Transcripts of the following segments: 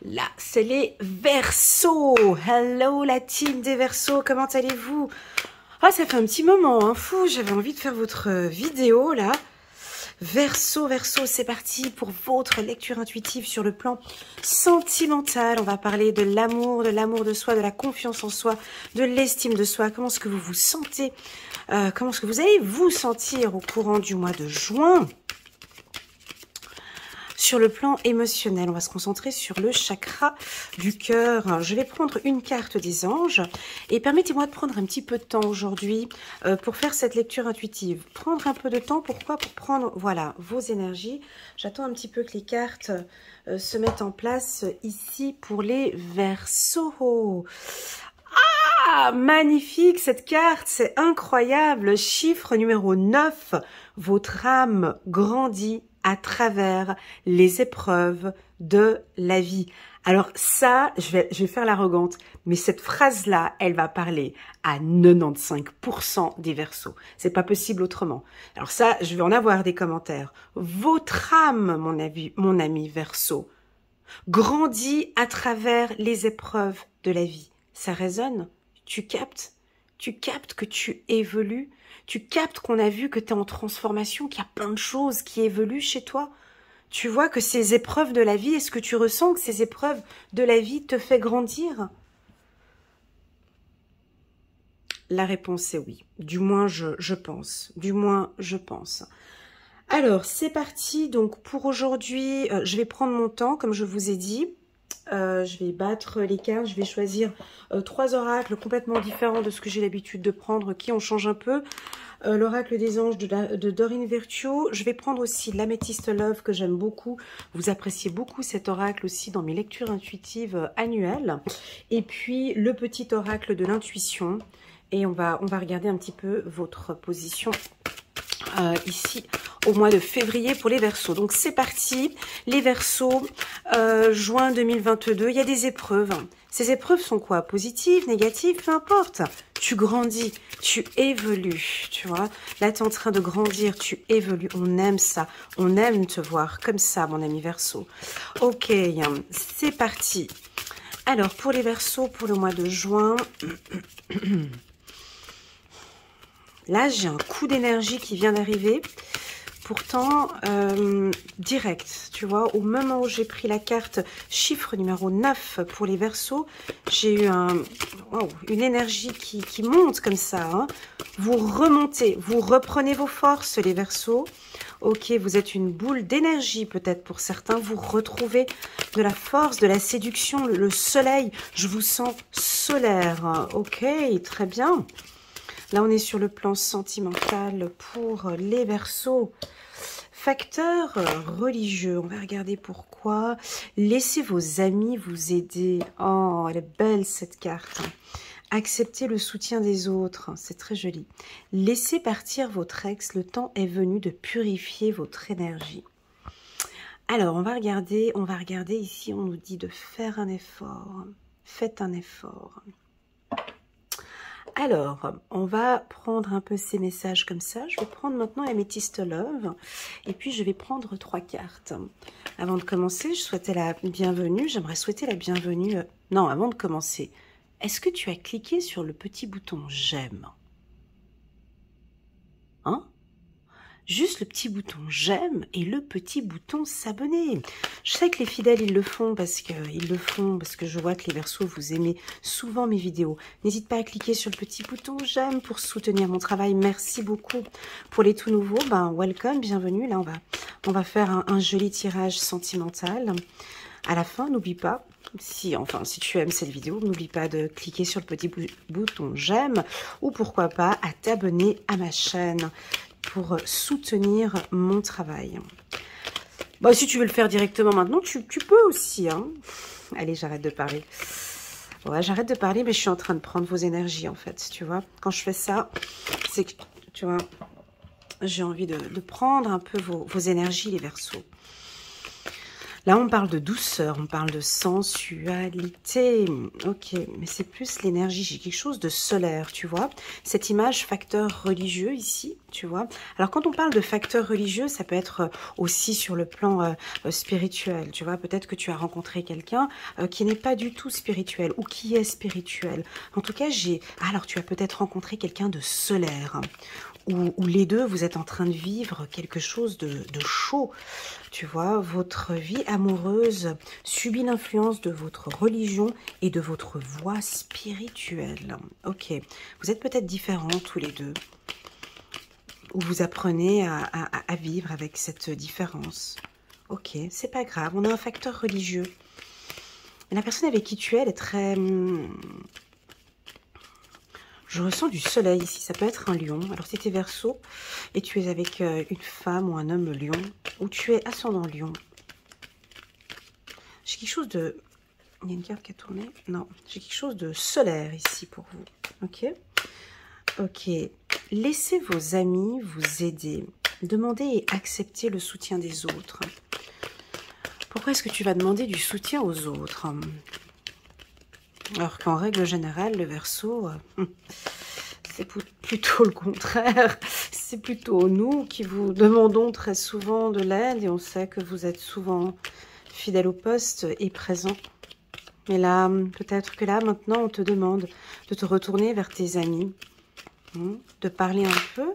Là, c'est les Verseaux. Hello la team des Verseaux, comment allez-vous? Ah, ça fait un petit moment, hein, fou, j'avais envie de faire votre vidéo là. Verseau, c'est parti pour votre lecture intuitive sur le plan sentimental. On va parler de l'amour de soi, de la confiance en soi, de l'estime de soi. Comment est-ce que vous vous sentez? Comment est-ce que vous allez vous sentir au courant du mois de juin? Sur le plan émotionnel, on va se concentrer sur le chakra du cœur. Je vais prendre une carte des anges et permettez-moi de prendre un petit peu de temps aujourd'hui pour faire cette lecture intuitive. Prendre un peu de temps, pourquoi? Pour prendre, voilà, vos énergies. J'attends un petit peu que les cartes se mettent en place ici pour les Verseaux. Ah, magnifique cette carte, c'est incroyable. Chiffre numéro 9, votre âme grandit à travers les épreuves de la vie. Alors ça, je vais faire l'arrogante, mais cette phrase-là, elle va parler à 95% des Verseaux. C'est pas possible autrement. Alors ça, je vais en avoir des commentaires. Votre âme, mon ami Verseau, grandit à travers les épreuves de la vie. Ça résonne? Tu captes? Tu captes que tu évolues? Tu captes qu'on a vu que tu es en transformation, qu'il y a plein de choses qui évoluent chez toi? Tu vois que ces épreuves de la vie, est-ce que tu ressens que ces épreuves de la vie te fait grandir? La réponse est oui. Du moins, je pense. Du moins, je pense. Alors, c'est parti. Donc, pour aujourd'hui, je vais prendre mon temps, comme je vous ai dit. Je vais battre les cartes, je vais choisir 3 oracles complètement différents de ce que j'ai l'habitude de prendre, qui en change un peu. L'oracle des anges de Dorine Virtue. Je vais prendre aussi l'Améthyste Love que j'aime beaucoup. Vous appréciez beaucoup cet oracle aussi dans mes lectures intuitives annuelles. Et puis le petit oracle de l'intuition. Et on va regarder un petit peu votre position ici au mois de février pour les Verseaux. Donc c'est parti, les Verseaux, juin 2022, il y a des épreuves. Ces épreuves sont quoi? Positives, négatives, peu importe. Tu grandis, tu évolues, tu vois. Là, tu es en train de grandir, tu évolues. On aime ça, on aime te voir comme ça, mon ami Verseau. Ok, c'est parti. Alors, pour les Verseaux, pour le mois de juin... Là, j'ai un coup d'énergie qui vient d'arriver. Pourtant, direct, tu vois, au moment où j'ai pris la carte chiffre numéro 9 pour les Verseaux, j'ai eu une énergie qui monte comme ça. Hein. Vous remontez, vous reprenez vos forces, les Verseaux. Ok, vous êtes une boule d'énergie peut-être pour certains. Vous retrouvez de la force, de la séduction, le soleil. Je vous sens solaire. Ok, très bien. Là, on est sur le plan sentimental pour les Verseaux. Facteur religieux, on va regarder pourquoi. Laissez vos amis vous aider. Oh, elle est belle cette carte. Acceptez le soutien des autres, c'est très joli. Laissez partir votre ex, le temps est venu de purifier votre énergie. Alors, on va regarder ici, on nous dit de faire un effort. Faites un effort. Alors, on va prendre un peu ces messages comme ça. Je vais prendre maintenant Améthyste Love. Et puis, je vais prendre 3 cartes. Avant de commencer, je souhaitais la bienvenue. J'aimerais souhaiter la bienvenue... Non, avant de commencer, est-ce que tu as cliqué sur le petit bouton « J'aime » ? Hein? Juste le petit bouton j'aime et le petit bouton s'abonner. Je sais que les fidèles ils le font parce que je vois que les Verseaux vous aimez souvent mes vidéos. N'hésite pas à cliquer sur le petit bouton j'aime pour soutenir mon travail. Merci beaucoup. Pour les tout nouveaux, ben welcome, bienvenue. Là on va faire un joli tirage sentimental. À la fin, n'oublie pas, si tu aimes cette vidéo, n'oublie pas de cliquer sur le petit bouton j'aime ou pourquoi pas à t'abonner à ma chaîne pour soutenir mon travail. Bon, si tu veux le faire directement maintenant, tu peux aussi. Hein. Allez, j'arrête de parler. Ouais, j'arrête de parler, mais je suis en train de prendre vos énergies, en fait. Tu vois, quand je fais ça, c'est que, tu vois, j'ai envie de prendre un peu vos énergies, les Verseaux. Là, on parle de douceur, on parle de sensualité. Ok, mais c'est plus l'énergie. J'ai quelque chose de solaire, tu vois. Cette image facteur religieux ici, tu vois. Alors, quand on parle de facteur religieux, ça peut être aussi sur le plan spirituel, tu vois. Peut-être que tu as rencontré quelqu'un qui n'est pas du tout spirituel ou qui est spirituel. En tout cas, alors, tu as peut-être rencontré quelqu'un de solaire. Où les deux, vous êtes en train de vivre quelque chose de chaud. Tu vois, votre vie amoureuse subit l'influence de votre religion et de votre voie spirituelle. Ok, vous êtes peut-être différents tous les deux, ou vous apprenez à vivre avec cette différence. Ok, c'est pas grave, on a un facteur religieux. Et la personne avec qui tu es, elle est très... Je ressens du soleil ici, ça peut être un lion. Alors si tu es Verseau et tu es avec une femme ou un homme lion, ou tu es ascendant lion, j'ai quelque chose de... Il y a une carte qui a tourné. Non, j'ai quelque chose de solaire ici pour vous. Ok. Ok. Laissez vos amis vous aider. Demandez et acceptez le soutien des autres. Pourquoi est-ce que tu vas demander du soutien aux autres ? Alors qu'en règle générale, le Verseau, c'est plutôt le contraire. C'est plutôt nous qui vous demandons très souvent de l'aide et on sait que vous êtes souvent fidèle au poste et présent. Mais là, peut-être que là, maintenant, on te demande de te retourner vers tes amis, de parler un peu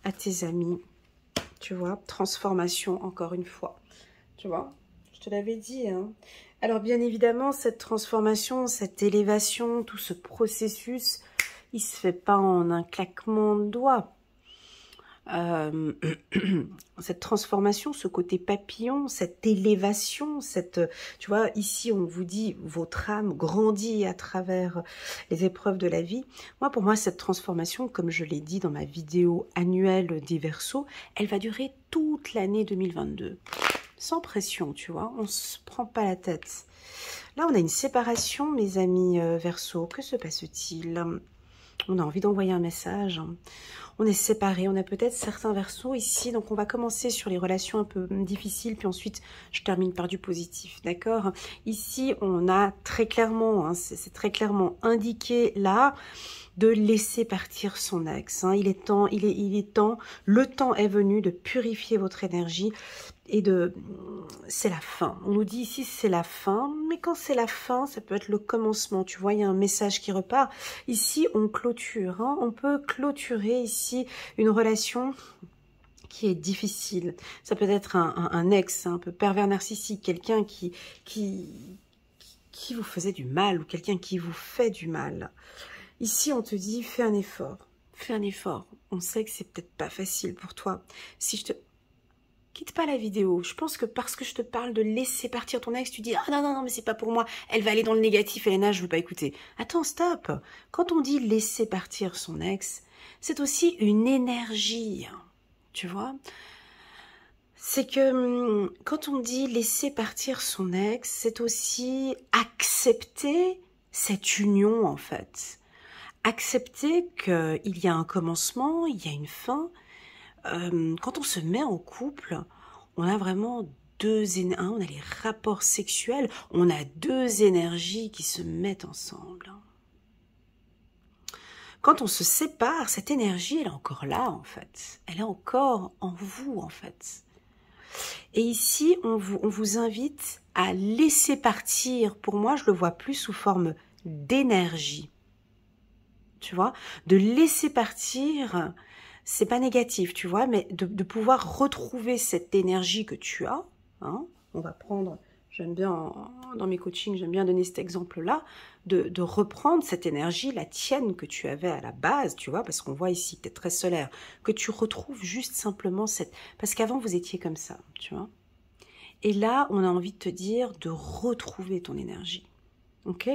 à tes amis. Tu vois, transformation, encore une fois. Tu vois, je te l'avais dit, hein. Alors, bien évidemment, cette transformation, cette élévation, tout ce processus, il ne se fait pas en un claquement de doigts. Cette transformation, ce côté papillon, cette élévation, tu vois, ici on vous dit votre âme grandit à travers les épreuves de la vie. Pour moi, cette transformation, comme je l'ai dit dans ma vidéo annuelle des Verseaux, elle va durer toute l'année 2022. Sans pression, tu vois, on ne se prend pas la tête. Là, on a une séparation, mes amis Verseaux. Que se passe-t-il ? On a envie d'envoyer un message. On est séparés. On a peut-être certains Verseaux ici. Donc, on va commencer sur les relations un peu difficiles. Puis ensuite, je termine par du positif. D'accord ? Ici, on a très clairement, hein, c'est très clairement indiqué là, de laisser partir son ex. Hein. Il est temps, le temps est venu de purifier votre énergie. Et c'est la fin. On nous dit ici c'est la fin, mais quand c'est la fin, ça peut être le commencement. Tu vois, il y a un message qui repart. Ici, on clôture. Hein. On peut clôturer ici une relation qui est difficile. Ça peut être un ex, un peu pervers narcissique, quelqu'un qui vous faisait du mal ou quelqu'un qui vous fait du mal. Ici, on te dit fais un effort. Fais un effort. On sait que c'est peut-être pas facile pour toi. Si je te... Quitte pas la vidéo. Je pense que parce que je te parle de laisser partir ton ex, tu dis « Ah non, non, non, mais c'est pas pour moi. Elle va aller dans le négatif, Elena, je veux pas écouter. » Attends, stop. Quand on dit laisser partir son ex, c'est aussi une énergie. Tu vois ? C'est que quand on dit laisser partir son ex, c'est aussi accepter cette union, en fait. Accepter qu'il y a un commencement, il y a une fin. Quand on se met en couple, on a vraiment on a les rapports sexuels, on a deux énergies qui se mettent ensemble. Quand on se sépare, cette énergie, elle est encore là, en fait. Elle est encore en vous, en fait. Et ici, on vous invite à laisser partir. Pour moi, je le vois plus sous forme d'énergie. Tu vois, de laisser partir... C'est pas négatif, tu vois, mais de pouvoir retrouver cette énergie que tu as. Hein, on va prendre, j'aime bien, dans mes coachings, j'aime bien donner cet exemple-là, de reprendre cette énergie, la tienne que tu avais à la base, tu vois, parce qu'on voit ici que tu es très solaire, que tu retrouves juste simplement cette... Parce qu'avant, vous étiez comme ça, tu vois. Et là, on a envie de te dire de retrouver ton énergie. Ok,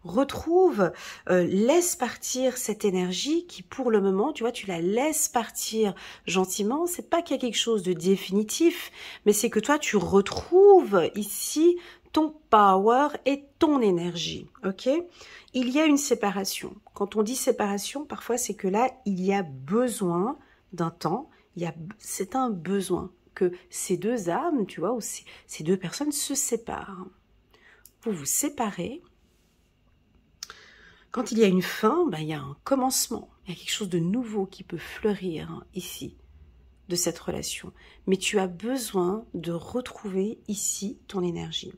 retrouve, laisse partir cette énergie qui pour le moment, tu vois, tu la laisses partir gentiment. C'est pas qu'il y a quelque chose de définitif, mais c'est que toi tu retrouves ici ton power et ton énergie. Ok, il y a une séparation. Quand on dit séparation, parfois c'est que là il y a besoin d'un temps. C'est un besoin que ces deux âmes, tu vois, ou ces deux personnes se séparent. Vous vous séparez. Quand il y a une fin, ben, il y a un commencement. Il y a quelque chose de nouveau qui peut fleurir hein, ici, de cette relation. Mais tu as besoin de retrouver ici ton énergie.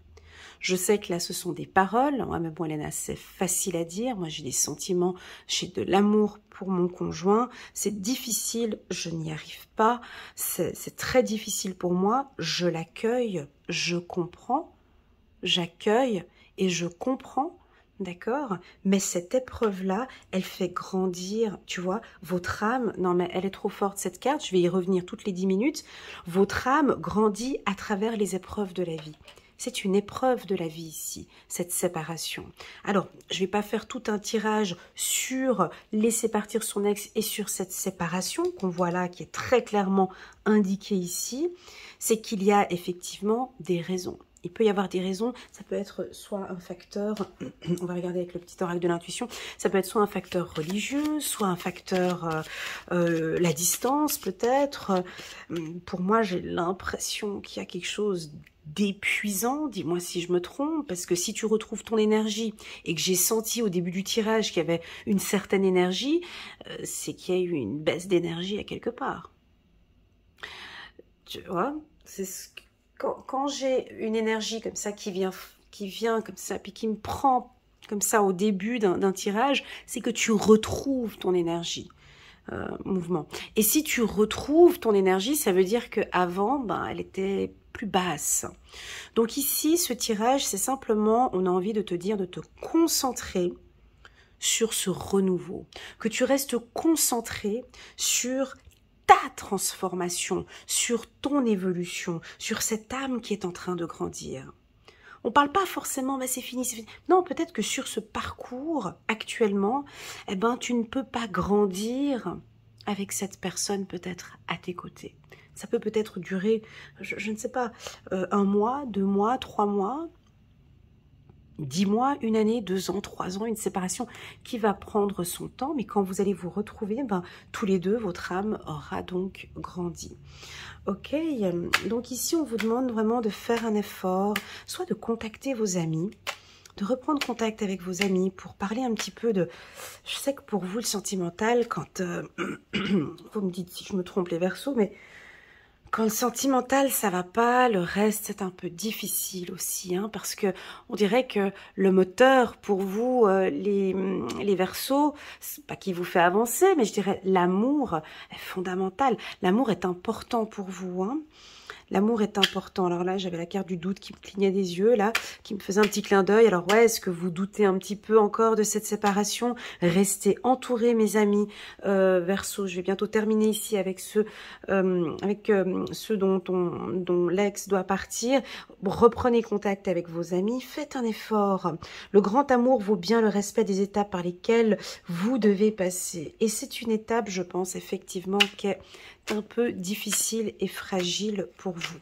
Je sais que là, ce sont des paroles. Ouais, mais bon, Elena, c'est facile à dire. Moi, j'ai des sentiments, j'ai de l'amour pour mon conjoint. C'est difficile, je n'y arrive pas. C'est très difficile pour moi. Je l'accueille, je comprends. J'accueille et je comprends. D'accord? Mais cette épreuve-là, elle fait grandir, tu vois, votre âme. Non, mais elle est trop forte, cette carte. Je vais y revenir toutes les 10 minutes. Votre âme grandit à travers les épreuves de la vie. C'est une épreuve de la vie ici, cette séparation. Alors, je ne vais pas faire tout un tirage sur laisser partir son ex et sur cette séparation qu'on voit là, qui est très clairement indiquée ici. C'est qu'il y a effectivement des raisons. Il peut y avoir des raisons, ça peut être soit un facteur, on va regarder avec le petit oracle de l'intuition, ça peut être soit un facteur religieux, soit un facteur, la distance peut-être. Pour moi, j'ai l'impression qu'il y a quelque chose d'épuisant, dis-moi si je me trompe, parce que si tu retrouves ton énergie et que j'ai senti au début du tirage qu'il y avait une certaine énergie, c'est qu'il y a eu une baisse d'énergie à quelque part. Tu vois, c'est ce que... Quand j'ai une énergie comme ça qui vient comme ça, puis qui me prend comme ça au début d'un tirage, c'est que tu retrouves ton énergie, mouvement. Et si tu retrouves ton énergie, ça veut dire qu'avant, ben, elle était plus basse. Donc ici, ce tirage, c'est simplement, on a envie de te dire de te concentrer sur ce renouveau, que tu restes concentré sur ta transformation, sur ton évolution, sur cette âme qui est en train de grandir. On ne parle pas forcément, bah, c'est fini, c'est fini. Non, peut-être que sur ce parcours, actuellement, eh ben, tu ne peux pas grandir avec cette personne peut-être à tes côtés. Ça peut peut-être durer, je ne sais pas, 1 mois, 2 mois, 3 mois, 10 mois, 1 année, 2 ans, 3 ans, une séparation qui va prendre son temps, mais quand vous allez vous retrouver, ben, tous les deux, votre âme aura donc grandi. Ok, donc ici on vous demande vraiment de faire un effort, soit de contacter vos amis, de reprendre contact avec vos amis pour parler un petit peu de... Je sais que pour vous le sentimental, quand... vous me dites si je me trompe les Verseaux, mais... Quand le sentimental, ça va pas, le reste, c'est un peu difficile aussi, hein, parce que on dirait que le moteur, pour vous, les Verseaux, c'est pas qui vous fait avancer, mais je dirais l'amour est fondamental. L'amour est important pour vous, hein. L'amour est important. Alors là, j'avais la carte du doute qui me clignait des yeux, là, qui me faisait un petit clin d'œil. Alors ouais, est-ce que vous doutez un petit peu encore de cette séparation? Restez entourés, mes amis. Verseau, je vais bientôt terminer ici avec ceux dont l'ex doit partir. Reprenez contact avec vos amis, faites un effort. Le grand amour vaut bien le respect des étapes par lesquelles vous devez passer. Et c'est une étape, je pense, effectivement, qui est un peu difficile et fragile pour vous.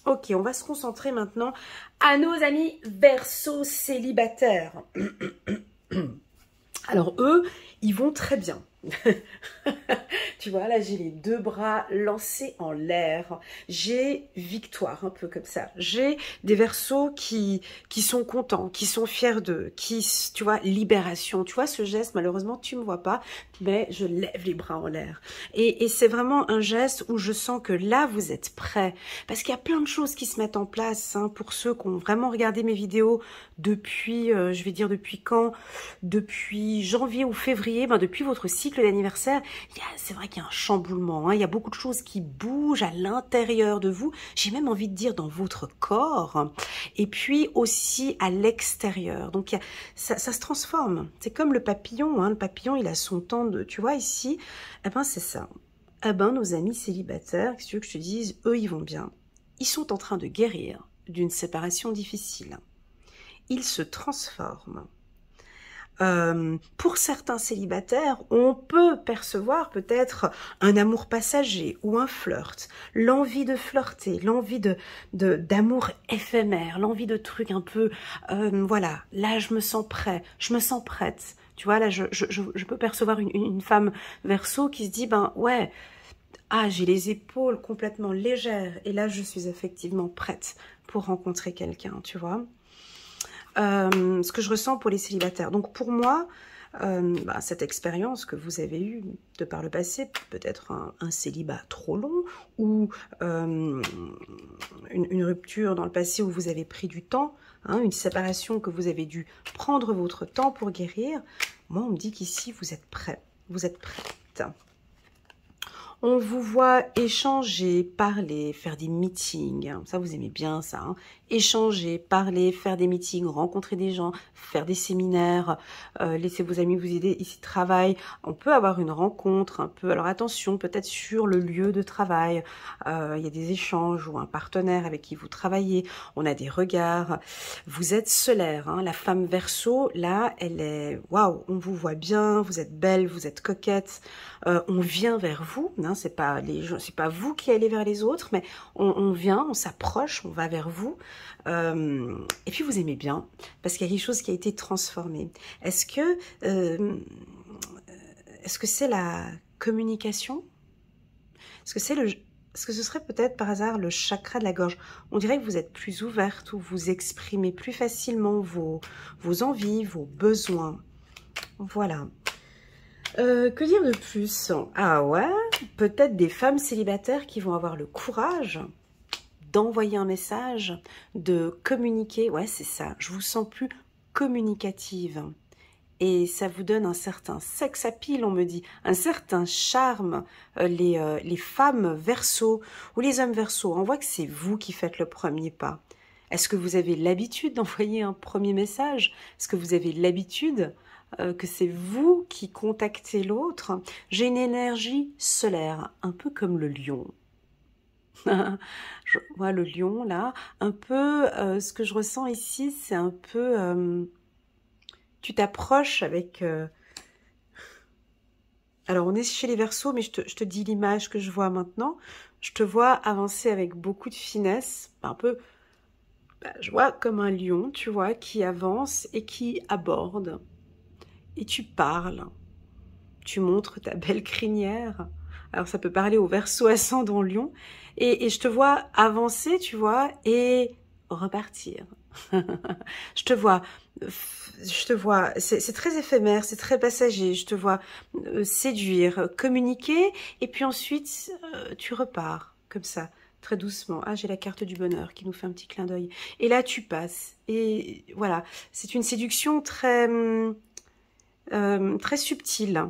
Ok, on va se concentrer maintenant à nos amis Verseaux célibataires. Alors eux, ils vont très bien. Tu vois, là, j'ai les 2 bras lancés en l'air. J'ai victoire, un peu comme ça. J'ai des Verseaux qui sont contents, qui sont fiers d'eux, tu vois, libération. Tu vois, ce geste, malheureusement, tu me vois pas, mais je lève les bras en l'air. Et c'est vraiment un geste où je sens que là, vous êtes prêts. Parce qu'il y a plein de choses qui se mettent en place, hein, pour ceux qui ont vraiment regardé mes vidéos depuis, je vais dire depuis quand? Depuis janvier ou février, ben depuis votre cycle d'anniversaire. C'est vrai qu'il y a un chamboulement, hein, il y a beaucoup de choses qui bougent à l'intérieur de vous, j'ai même envie de dire dans votre corps, et puis aussi à l'extérieur. Donc ça se transforme, c'est comme le papillon, hein, le papillon il a son temps de, tu vois ici, eh ben c'est ça. Eh ben nos amis célibataires, si tu veux que je te dise, eux ils vont bien, ils sont en train de guérir d'une séparation difficile, ils se transforment. Pour certains célibataires, on peut percevoir peut-être un amour passager ou un flirt, l'envie de flirter, l'envie d'amour éphémère, l'envie de trucs un peu, voilà, là je me sens prêt, je me sens prête. Tu vois, là je peux percevoir une femme Verseau qui se dit, ben ouais, Ah, j'ai les épaules complètement légères. Et là, je suis effectivement prête pour rencontrer quelqu'un, tu vois. Ce que je ressens pour les célibataires. Donc pour moi, cette expérience que vous avez eue de par le passé, peut-être un célibat trop long ou une rupture dans le passé où vous avez pris du temps, hein, une séparation que vous avez dû prendre votre temps pour guérir, moi on me dit qu'ici vous êtes prêt, vous êtes prête. On vous voit échanger, parler, faire des meetings. Ça, vous aimez bien ça. Hein, échanger, parler, faire des meetings, rencontrer des gens, faire des séminaires, laisser vos amis vous aider ici de travail. On peut avoir une rencontre un peu. Alors attention, peut-être sur le lieu de travail. Il y a des échanges ou un partenaire avec qui vous travaillez. On a des regards. Vous êtes solaire. Hein, la femme Verseau, là, elle est... Waouh, on vous voit bien. Vous êtes belle, vous êtes coquette. On vient vers vous. Hein, c'est pas vous qui allez vers les autres, mais on vient, on s'approche, on va vers vous. Et puis vous aimez bien, parce qu'il y a quelque chose qui a été transformé. Est-ce que c'est la communication? Est-ce que ce serait peut-être par hasard le chakra de la gorge? On dirait que vous êtes plus ouverte, ou vous exprimez plus facilement vos envies, vos besoins. Voilà. Que dire de plus? Ah ouais, peut-être des femmes célibataires qui vont avoir le courage d'envoyer un message, de communiquer. Ouais, c'est ça, je vous sens plus communicative. Et ça vous donne un certain sex appeal, on me dit, un certain charme. Les femmes Verseau ou les hommes Verseau, on voit que c'est vous qui faites le premier pas. Est-ce que vous avez l'habitude d'envoyer un premier message? Est-ce que vous avez l'habitude que c'est vous qui contactez l'autre? J'ai une énergie solaire, un peu comme le lion. Je vois le lion là, un peu, ce que je ressens ici, c'est un peu, tu t'approches avec... Alors on est chez les Verseaux, mais je te dis l'image que je vois maintenant. Je te vois avancer avec beaucoup de finesse, un peu, je vois comme un lion, tu vois, qui avance et qui aborde. Et tu parles, tu montres ta belle crinière. Alors ça peut parler au Verseau ascendant Lion. Et je te vois avancer, tu vois, et repartir. je te vois, c'est très éphémère, c'est très passager. Je te vois séduire, communiquer, et puis ensuite tu repars comme ça, très doucement. Ah, j'ai la carte du bonheur qui nous fait un petit clin d'œil. Et là tu passes. Et voilà, c'est une séduction très très subtile.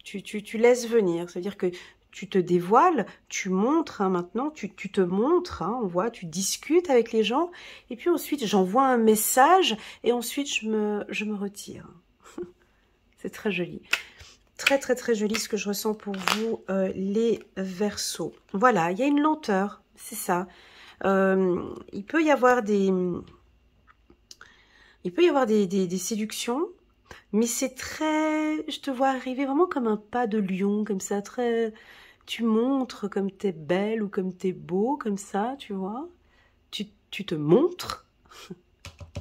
Tu laisses venir, c'est-à-dire que tu te dévoiles, tu montres, hein, maintenant, tu te montres, hein, on voit, tu discutes avec les gens, et puis ensuite j'envoie un message, et ensuite je me retire. C'est très joli. Très très très joli ce que je ressens pour vous, les Verseaux. Voilà, il y a une lenteur, c'est ça. Il peut y avoir des séductions, mais c'est très... Je te vois arriver vraiment comme un pas de lion, comme ça, très... Tu montres comme t'es belle ou comme t'es beau, comme ça, tu vois. Tu te montres.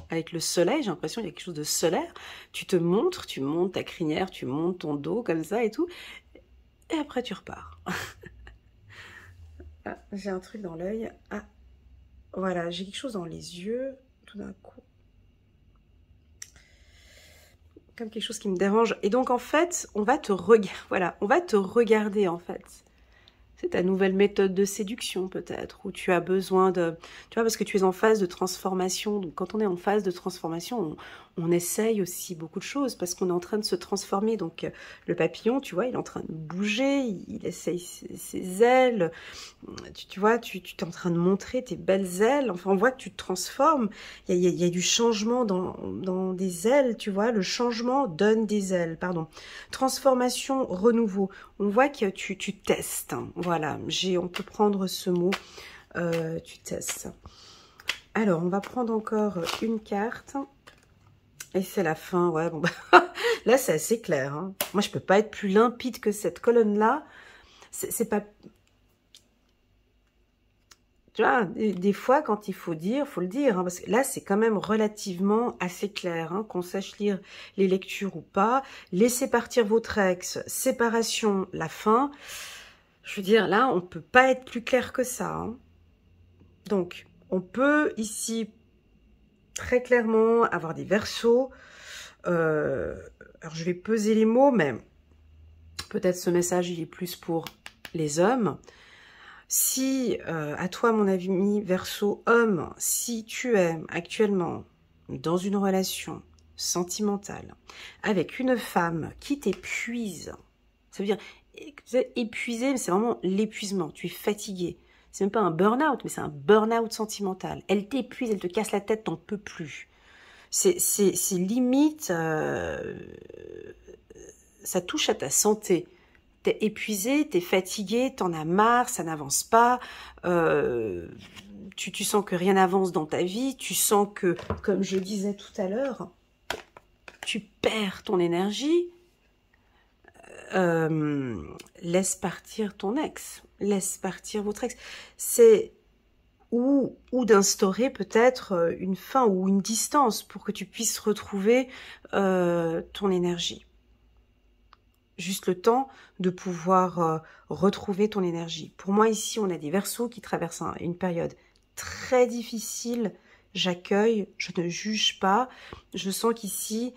Avec le soleil, j'ai l'impression qu'il y a quelque chose de solaire. Tu te montres, tu montes ta crinière, tu montes ton dos, comme ça et tout. Et après, tu repars. Ah, j'ai un truc dans l'œil. Ah, voilà, j'ai quelque chose dans les yeux, tout d'un coup. Comme quelque chose qui me dérange. Et donc, en fait, on va te regarder. Voilà, on va te regarder, en fait. C'est ta nouvelle méthode de séduction, peut-être, où tu as besoin de... Tu vois, parce que tu es en phase de transformation. Donc, quand on est en phase de transformation, on essaye aussi beaucoup de choses, parce qu'on est en train de se transformer. Donc, le papillon, tu vois, il est en train de bouger, il essaye ses ailes. Tu vois, tu es en train de montrer tes belles ailes. Enfin, on voit que tu te transformes. Il y a du changement dans des ailes, tu vois. Le changement donne des ailes, pardon. Transformation, renouveau. On voit que tu testes. Hein. Voilà, on peut prendre ce mot. Tu testes. Alors, on va prendre encore une carte. Et c'est la fin, ouais. Bon, bah, là, c'est assez clair. Hein. Moi, je peux pas être plus limpide que cette colonne-là. C'est pas... Tu vois, des fois, quand il faut dire, faut le dire. Hein, parce que là, c'est quand même relativement assez clair. Hein, qu'on sache lire les lectures ou pas. Laissez partir votre ex, séparation, la fin. Je veux dire, là, on ne peut pas être plus clair que ça. Hein. Donc, on peut ici très clairement avoir des Verseaux. Alors, je vais peser les mots, mais peut-être ce message, il est plus pour les hommes. Si, à toi, mon ami Verseau homme, si tu es actuellement dans une relation sentimentale avec une femme qui t'épuise, ça veut dire épuisé, c'est vraiment l'épuisement, tu es fatigué. C'est même pas un burn-out, mais c'est un burn-out sentimental. Elle t'épuise, elle te casse la tête, t'en peux plus. C'est limite, ça touche à ta santé. T'es épuisé, t'es fatigué, t'en as marre, ça n'avance pas, tu sens que rien n'avance dans ta vie, tu sens que, comme je disais tout à l'heure, tu perds ton énergie. Laisse partir ton ex, laisse partir votre ex. C'est ou d'instaurer peut-être une fin ou une distance pour que tu puisses retrouver ton énergie. Juste le temps de pouvoir retrouver ton énergie. Pour moi, ici, on a des Verseaux qui traversent une période très difficile. J'accueille, je ne juge pas. Je sens qu'ici,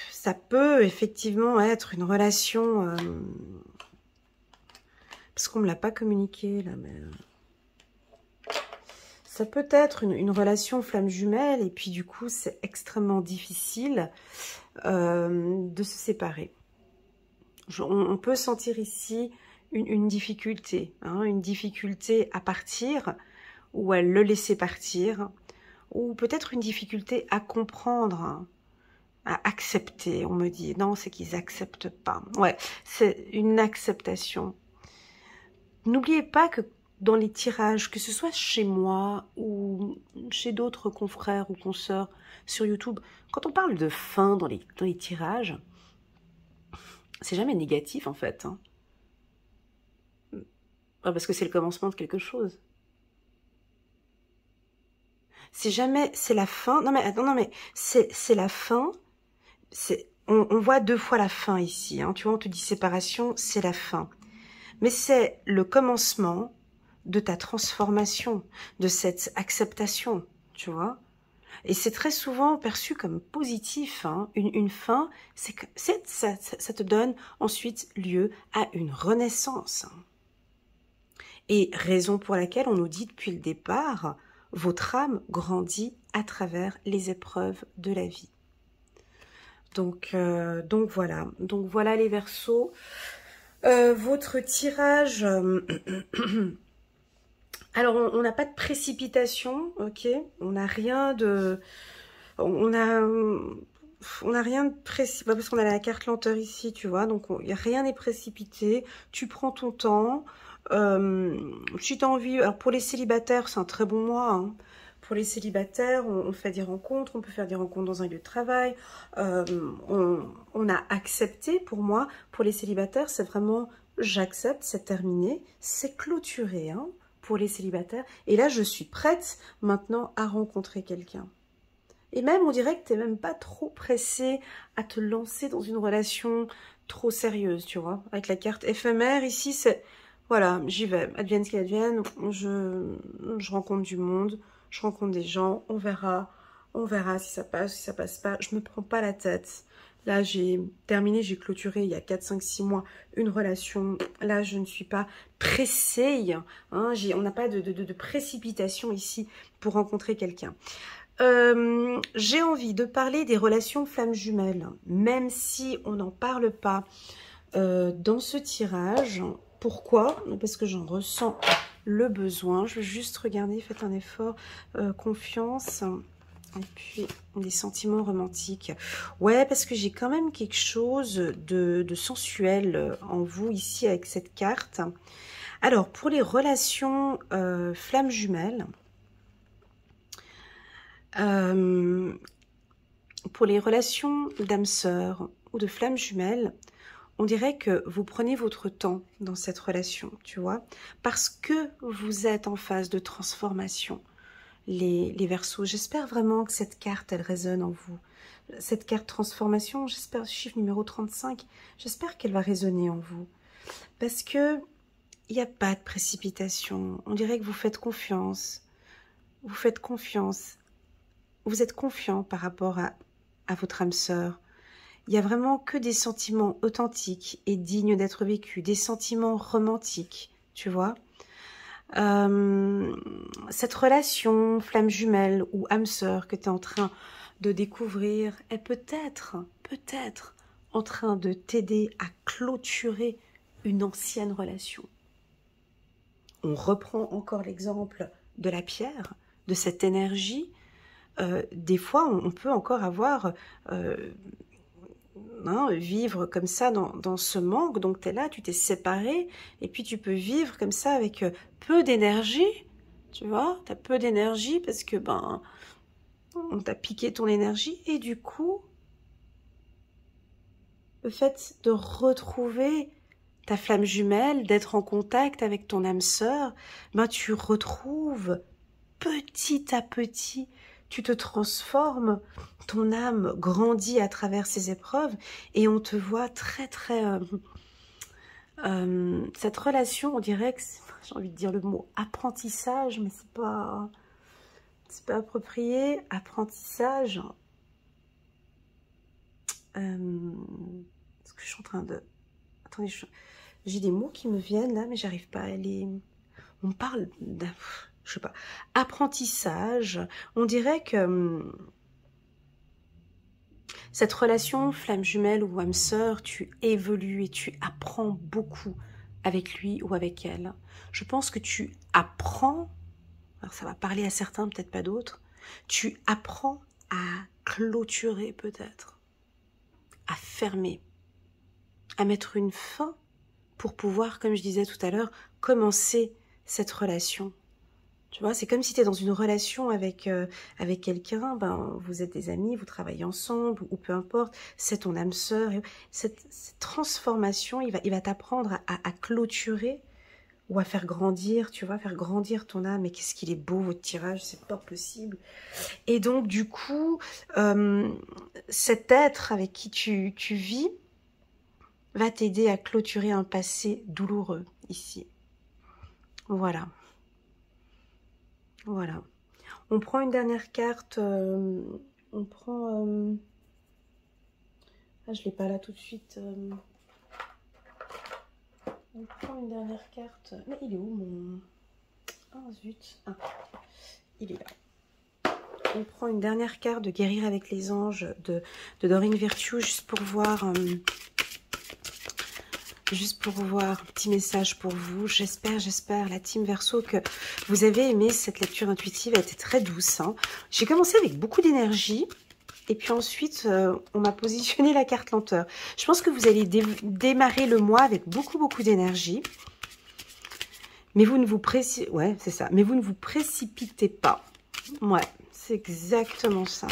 ça peut effectivement être une relation... parce qu'on ne me l'a pas communiqué, là, mais... ça peut être une relation flamme jumelle, et puis du coup, c'est extrêmement difficile de se séparer. On peut sentir ici une difficulté, hein, une difficulté à partir, ou à le laisser partir, ou peut-être une difficulté à comprendre, hein, à accepter. On me dit, non, c'est qu'ils n'acceptent pas. Ouais, c'est une acceptation. N'oubliez pas que dans les tirages, que ce soit chez moi ou chez d'autres confrères ou consoeurs sur YouTube, quand on parle de fin dans les tirages, c'est jamais négatif en fait. Hein. Parce que c'est le commencement de quelque chose. C'est jamais, c'est la fin. Non mais attends, non mais c'est la fin. On voit deux fois la fin ici. Hein. Tu vois, on te dit séparation, c'est la fin. Mais c'est le commencement de ta transformation, de cette acceptation, tu vois. Et c'est très souvent perçu comme positif, hein. Une fin, ça te donne ensuite lieu à une renaissance. Et raison pour laquelle on nous dit depuis le départ, votre âme grandit à travers les épreuves de la vie. Donc voilà les Verseaux. Votre tirage... Alors, on n'a pas de précipitation, ok. On n'a rien de... On a rien de précis... Parce qu'on a la carte lenteur ici, tu vois. Donc, rien n'est précipité. Tu prends ton temps. Si tu as envie... Alors, pour les célibataires, c'est un très bon mois, hein. Pour les célibataires, on fait des rencontres. On peut faire des rencontres dans un lieu de travail. On a accepté, pour moi, pour les célibataires, c'est vraiment... J'accepte, c'est terminé. C'est clôturé, hein. Pour les célibataires. Et là, je suis prête maintenant à rencontrer quelqu'un. Et même, on dirait que tu n'es même pas trop pressé à te lancer dans une relation trop sérieuse, tu vois. Avec la carte éphémère, ici, c'est... Voilà, j'y vais. Advienne ce qu'il advienne. Je rencontre du monde. Je rencontre des gens. On verra si ça passe, si ça passe pas. Je me prends pas la tête. Là, j'ai terminé, j'ai clôturé il y a 4, 5, 6 mois une relation. Là, je ne suis pas pressée. Hein, on n'a pas de précipitation ici pour rencontrer quelqu'un. J'ai envie de parler des relations flammes jumelles, même si on n'en parle pas dans ce tirage. Pourquoi? Parce que j'en ressens le besoin. Je vais juste regarder, faites un effort, confiance... Et puis, des sentiments romantiques. Ouais, parce que j'ai quand même quelque chose de sensuel en vous ici avec cette carte. Alors, pour les relations flammes jumelles, pour les relations d'âme sœur ou de flammes jumelles, on dirait que vous prenez votre temps dans cette relation, tu vois, parce que vous êtes en phase de transformation. Les Verseaux. J'espère vraiment que cette carte, elle résonne en vous. Cette carte transformation, j'espère, chiffre numéro 35, j'espère qu'elle va résonner en vous. Parce que il n'y a pas de précipitation. On dirait que vous faites confiance. Vous faites confiance. Vous êtes confiant par rapport à votre âme sœur. Il n'y a vraiment que des sentiments authentiques et dignes d'être vécus, des sentiments romantiques, tu vois. Cette relation flamme jumelle ou âme sœur que tu es en train de découvrir est peut-être en train de t'aider à clôturer une ancienne relation. On reprend encore l'exemple de la pierre, de cette énergie. Des fois, on peut encore avoir... vivre comme ça dans ce manque, donc tu es là, tu t'es séparé, et puis tu peux vivre comme ça avec peu d'énergie, tu vois, tu as peu d'énergie parce que on t'a piqué ton énergie, et du coup, le fait de retrouver ta flamme jumelle, d'être en contact avec ton âme sœur, tu retrouves petit à petit, tu te transformes, ton âme grandit à travers ces épreuves et on te voit très cette relation, on dirait que j'ai envie de dire le mot apprentissage, mais c'est pas approprié. Apprentissage. Est-ce que je suis en train de... Attendez, j'ai des mots qui me viennent là, mais j'arrive pas à les... On parle d'un... Je sais pas. Apprentissage. On dirait que cette relation flamme jumelle ou âme sœur, tu évolues et tu apprends beaucoup avec lui ou avec elle. Je pense que tu apprends, alors ça va parler à certains, peut-être pas d'autres, tu apprends à clôturer peut-être, à fermer, à mettre une fin pour pouvoir, comme je disais tout à l'heure, commencer cette relation. Tu vois, c'est comme si tu es dans une relation avec quelqu'un, vous êtes des amis, vous travaillez ensemble, ou peu importe, c'est ton âme sœur. Cette transformation, il va t'apprendre à clôturer ou à faire grandir, tu vois, faire grandir ton âme. Et qu'est-ce qu'il est beau, votre tirage, c'est pas possible. Et donc, du coup, cet être avec qui tu vis va t'aider à clôturer un passé douloureux, ici. Voilà. Voilà. On prend une dernière carte. On prend... Ah, je ne l'ai pas là tout de suite. On prend une dernière carte. Mais il est où mon... Ah, zut. Ah, il est là. On prend une dernière carte de Guérir avec les anges de Dorine Virtue, juste pour voir... Juste pour voir un petit message pour vous. J'espère, la team Verseau, que vous avez aimé cette lecture intuitive. Elle était très douce. Hein. J'ai commencé avec beaucoup d'énergie. Et puis ensuite, on m'a positionné la carte lenteur. Je pense que vous allez démarrer le mois avec beaucoup d'énergie. Mais vous ne vous ouais, c'est ça. Mais vous ne vous précipitez pas. Ouais, c'est exactement ça.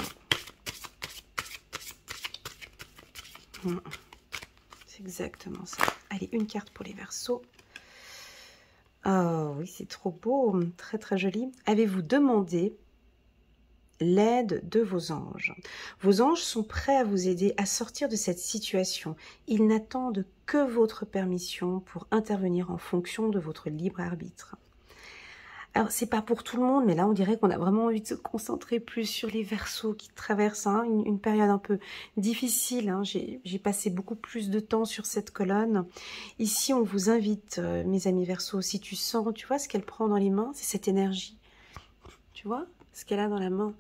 C'est exactement ça. Allez, une carte pour les Verseaux. Oh oui, c'est trop beau, très joli. Avez-vous demandé l'aide de vos anges? Vos anges sont prêts à vous aider à sortir de cette situation. Ils n'attendent que votre permission pour intervenir en fonction de votre libre arbitre. Alors, c'est pas pour tout le monde, mais là, on dirait qu'on a vraiment envie de se concentrer plus sur les Verseaux qui traversent une période un peu difficile. Hein. J'ai passé beaucoup plus de temps sur cette colonne. Ici, on vous invite, mes amis Verseaux, si tu sens, tu vois ce qu'elle prend dans les mains, c'est cette énergie. Tu vois ce qu'elle a dans la main.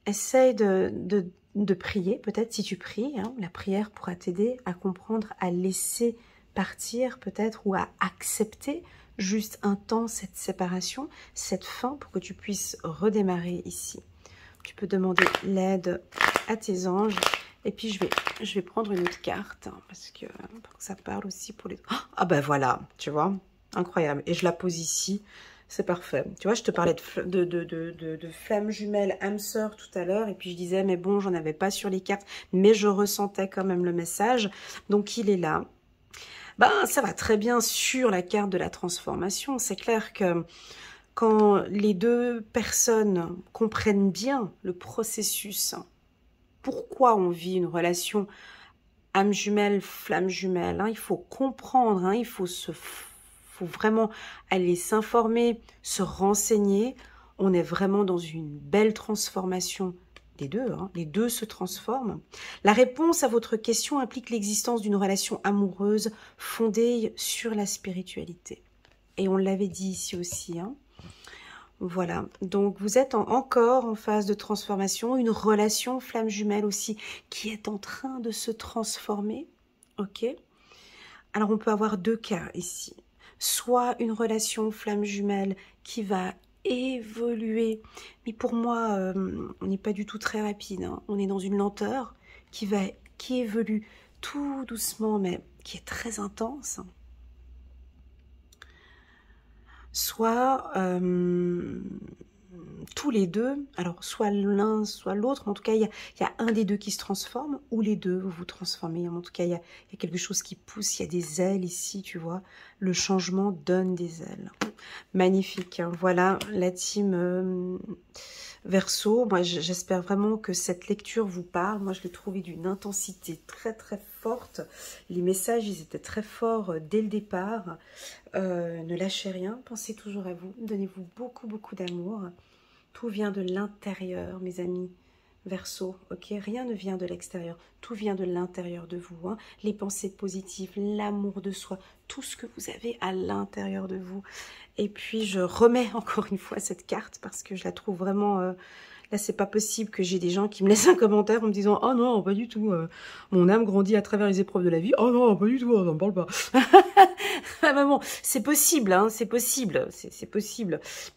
Essaye de prier, peut-être si tu pries, hein, la prière pourra t'aider à comprendre, à laisser partir peut-être ou à accepter juste un temps cette séparation, cette fin pour que tu puisses redémarrer ici. Tu peux demander l'aide à tes anges et puis je vais prendre une autre carte hein, parce que pour que ça parle aussi pour les... Ah ben voilà, tu vois, incroyable. Et je la pose ici, c'est parfait. Tu vois, je te parlais de flamme jumelle, âme sœur tout à l'heure et puis je disais mais bon, j'en avais pas sur les cartes mais je ressentais quand même le message. Donc il est là. Ça va très bien sur la carte de la transformation. C'est clair que quand les deux personnes comprennent bien le processus, pourquoi on vit une relation âme jumelle, flamme jumelle, hein, il faut comprendre, hein, il faut vraiment aller s'informer, se renseigner. On est vraiment dans une belle transformation des deux, hein, les deux se transforment. La réponse à votre question implique l'existence d'une relation amoureuse fondée sur la spiritualité. Et on l'avait dit ici aussi, hein. Voilà, donc vous êtes encore en phase de transformation, une relation flamme jumelle aussi qui est en train de se transformer, ok? Alors on peut avoir deux cas ici, soit une relation flamme jumelle qui va évoluer, mais pour moi, on n'est pas du tout très rapide, hein. On est dans une lenteur qui évolue tout doucement, mais qui est très intense. Soit tous les deux, alors soit l'un, soit l'autre, en tout cas il y a un des deux qui se transforme, ou les deux vous vous transformez, en tout cas il y a quelque chose qui pousse, il y a des ailes ici, tu vois, le changement donne des ailes. Magnifique, hein. Voilà la team Verseau. Moi j'espère vraiment que cette lecture vous parle. Moi je l'ai trouvée d'une intensité très très forte, les messages ils étaient très forts dès le départ. Ne lâchez rien, pensez toujours à vous, donnez-vous beaucoup d'amour. Tout vient de l'intérieur, mes amis Verseau, ok? Rien ne vient de l'extérieur, tout vient de l'intérieur de vous, hein. Les pensées positives, l'amour de soi, tout ce que vous avez à l'intérieur de vous. Et puis je remets encore une fois cette carte parce que je la trouve vraiment... Là, c'est pas possible que j'ai des gens qui me laissent un commentaire en me disant « Oh non, pas du tout, mon âme grandit à travers les épreuves de la vie. Oh non, pas du tout, on n'en parle pas. » Ah bah bon, c'est possible, hein, c'est possible,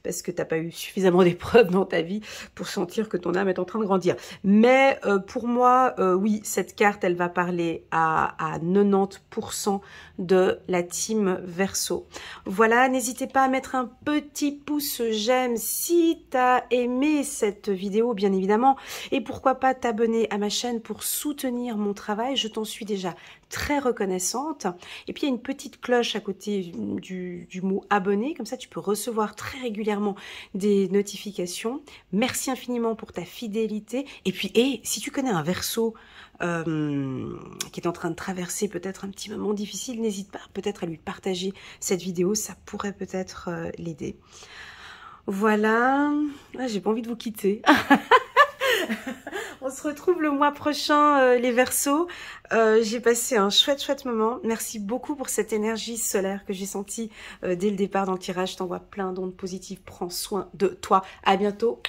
parce que t'as pas eu suffisamment d'épreuves dans ta vie pour sentir que ton âme est en train de grandir. Mais pour moi, oui, cette carte, elle va parler à 90% de la team Verseau. Voilà, n'hésitez pas à mettre un petit pouce j'aime si t'as aimé cette vidéo, bien évidemment, et pourquoi pas t'abonner à ma chaîne pour soutenir mon travail, je t'en suis déjà très reconnaissante. Et puis il y a une petite cloche à côté du mot abonné, comme ça tu peux recevoir très régulièrement des notifications. Merci infiniment pour ta fidélité. Et puis, si tu connais un Verseau qui est en train de traverser peut-être un petit moment difficile, n'hésite pas peut-être à lui partager cette vidéo, ça pourrait peut-être l'aider. Voilà, j'ai pas envie de vous quitter. On se retrouve le mois prochain, les Verseaux. J'ai passé un chouette moment. Merci beaucoup pour cette énergie solaire que j'ai sentie dès le départ dans le tirage. Je t'envoie plein d'ondes positives. Prends soin de toi. À bientôt.